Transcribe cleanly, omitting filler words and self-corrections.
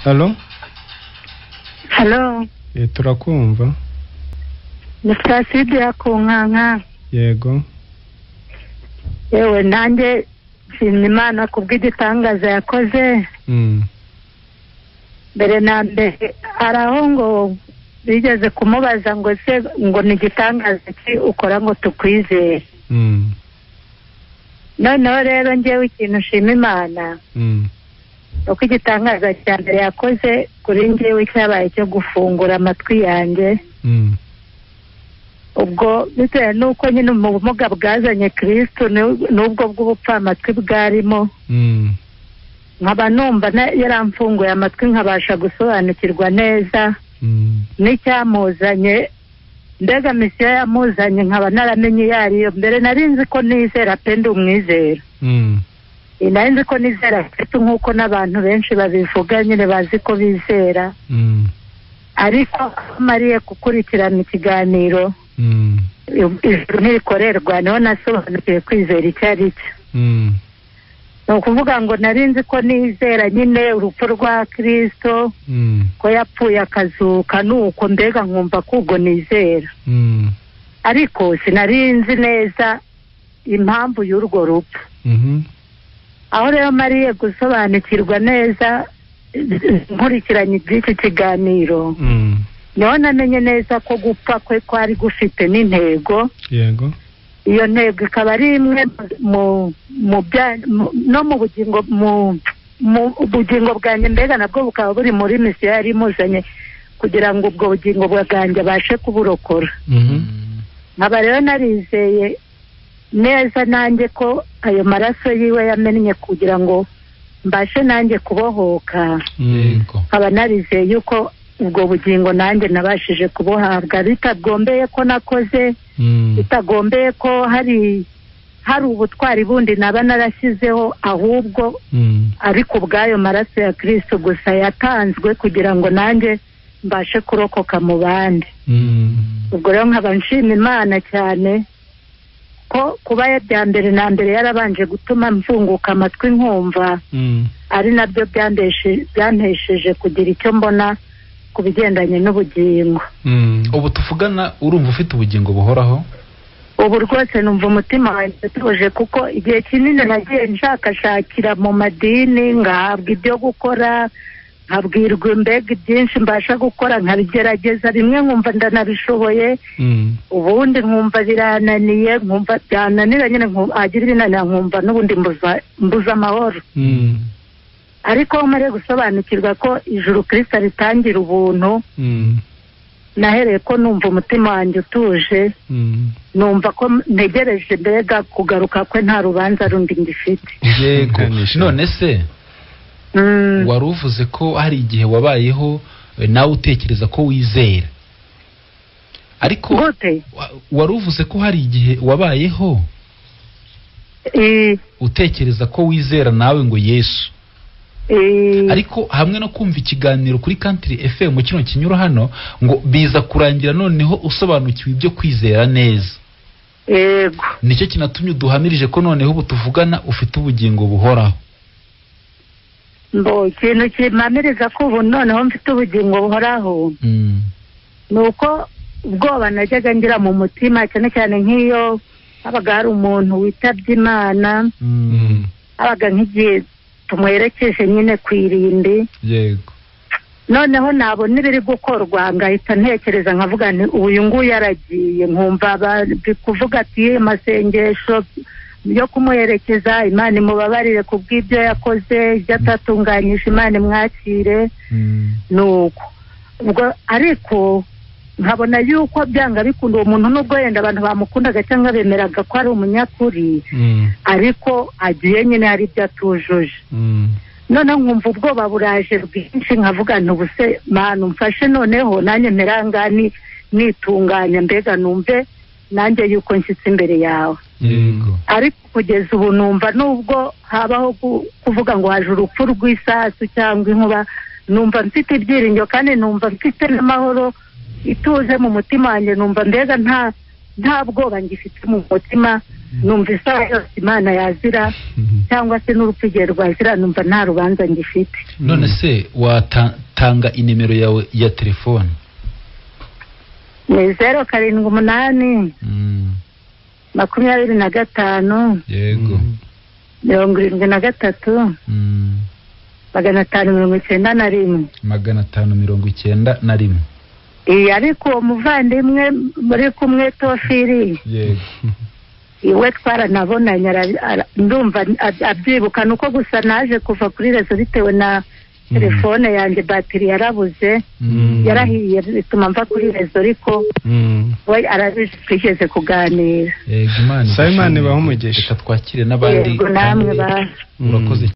Hello? Hello. Turakumva. Ni Placide ya Kunkanga. Yego. Yewe nanjye nshimira Imana kubw'igitangaza yakoze. Mbere na mbere araho ngo bigeze kumubaza ngo se ngo ni igitangaza ki ukora ngo tukwizere. Noneho rero njyewe ikintu nshima Imana uko igitangaza cya mbere yakoze kuri njyewe cyabaye cyo gufungura amatwi yanjye. Ubwo bitewe n'uko nyine mu bumuga bwazanye Kristo n'ubwo bw'ubupfamatwi bwarimo, nkaba numva yaramfunguye amatwi nkabasha gusobanukirwa neza n'icyamuzanye, mbega misiyo yamuzanye nkaba naramenye iyo ariyo. Mbere nari nzi ko nizera pe ndi umwizera, nari nzi ko nizera Kristo nk'uko n'abantu benshi babivuga nyine bazi ko bizera, ariko mariye gukurikirana ikiganiro ijuru ntirikorerwa niho nasobanukiwe kwizera icyo ari cyo. Ni ukuvuga ngo nari nzi ko nizera nyine urupfu rwa Kristo, ko yapfuye akazuka, nuko mbega nkumva ko ubwo nizera, ariko sinari nzi neza impamvu y'urwo rupfu. Aho rero mariye gusobanukirwa neza nkurikiranye iby'iki kiganiro, niho namenye neza ko gupfa kwe kwari gufite n'intego. Yego. Iyo ntego ikaba ari imwe no mu bugingo bwanjye, mbega nabwo bukaba buri muri misiyo yari imuzanye kugira ngo ubwo bugingo bwanjye abashe kuburokora. Nkaba rero narizeye neza nanjye ko ayo maraso yiwe yamennye kugira ngo mbashe nanjye kubohoka. Nkaba narizeye yuko ubwo bugingo nanjye nabashije kubuhabwa bitagombeye ko nakoze, bitagombeye ko hari ubutwari bundi naba narashyizeho, ahubwo ariko ubwayo maraso ya Kristo gusa yatanzwe kugira ngo nanjye mbashe kurokoka mu bandi. Ubwo rero nkaba nshima Imana cyane ko kuba bya mbere na mbere yarabanje gutuma mfunguka amatwi nkumva, ari nabyo byantesheje kugira icyo mbona ku bigendanye n'ubugingo. Ubu tuvugana urumva ufite ubugingo buhoraho? Ubu rwose numva umutima wanjye utuje, kuko igihe kinini nagiye nshakashakira mu madini ngahabwa ibyo gukora, nkabwirwa mbega byinshi mbasha gukora, nkabigerageza rimwe nkumva ndanabishoboye, ubundi nkumva birananiye, nkumva byananira nyine agira ibinanira nkumva n'ubundi mbuza amahoro. Ariko mariye gusobanukirwa ko ijuru Kristo ritangira ubuntu, nahereye ko numva umutima wanjye utuje, numva ko ntegereje mbega kugaruka kwe nta rubanza rundi ngifite. Yego. None se wari uvuze ko hari igihe wabayeho nawe utekereza ko wizera, ariko wari uvuze ko hari igihe wabayeho utekereza ko wizera nawe ngo Yesu, ariko hamwe no kumva ikiganiro kuri Country FM kino kinyura hano ngo biza kurangira noneho usobanukiwe ibyo kwizera neza. Yego. Nicyo kinatumye uduhamirije ko noneho ubu tuvugana ufite ubugingo buhoraho. Ikintu kimpamiriza ko ubu noneho mfite ubugingo buhoraho ni uko ubwoba najyaga ngira mu mutima, cyane cyane nk'iyo habaga hari umuntu witabye Imana, habaga nk'igihe tumwerekeje nyine ku irimbi. Yego. Noneho nabona ibiri gukorwa ngahita ntekereza nkavuga nti uyu nguyu yaragiye, nkumva kuvuga ati amasengesho yo kumuherekeza, Imana imubabarire ku bw'ibyo yakoze, ibyo atatunganyije Imana imwakire. Nuko ubwo ariko nkabona yuko byanga bikunda uwo muntu, nubwo yenda abantu bamukundaga cyangwa bemeraga ko ari umunyakuri, ariko agiye nyine hari ibyo atujuje. Noneho nkumva ubwoba buraje bwinshi, nkavuga nti ubuse Mana umfashe noneho nanjye mperangani nitunganya, mbega numve nanjye yuko nshyitse imbere yawe. Ariko kugeza ubu numva nubwo habaho kuvuga ngo haje urupfu rw'isasu cyangwa inkuba, numva mfite ibyiringiro kandi numva mfite n'amahoro ituje mu mutima wanjye, numva mbega nta bwoba ngifite mu mutima, numva isaha yose Imana yazira cyangwa se n'urupfu igihe rwazira, numva nta rubanza ngifite. None se watanga inimero yawe ya telefone? Ni 078 25 yego 73 591. Ariko uwo muvandimwe muri kumwe Tofiri, yego, iwe twaranabonanye, ndumva abyibuka, nuko gusa naje kuva kuri rezo bitewe na telefone yanjye batiri yarabuze, yarahiye bituma mva kuri rezo, ariko we arabizi twigeze kuganira. Yego, Imana Simon bahumugisha. Twakire n'abandi. Yego, namwe ba urakoze.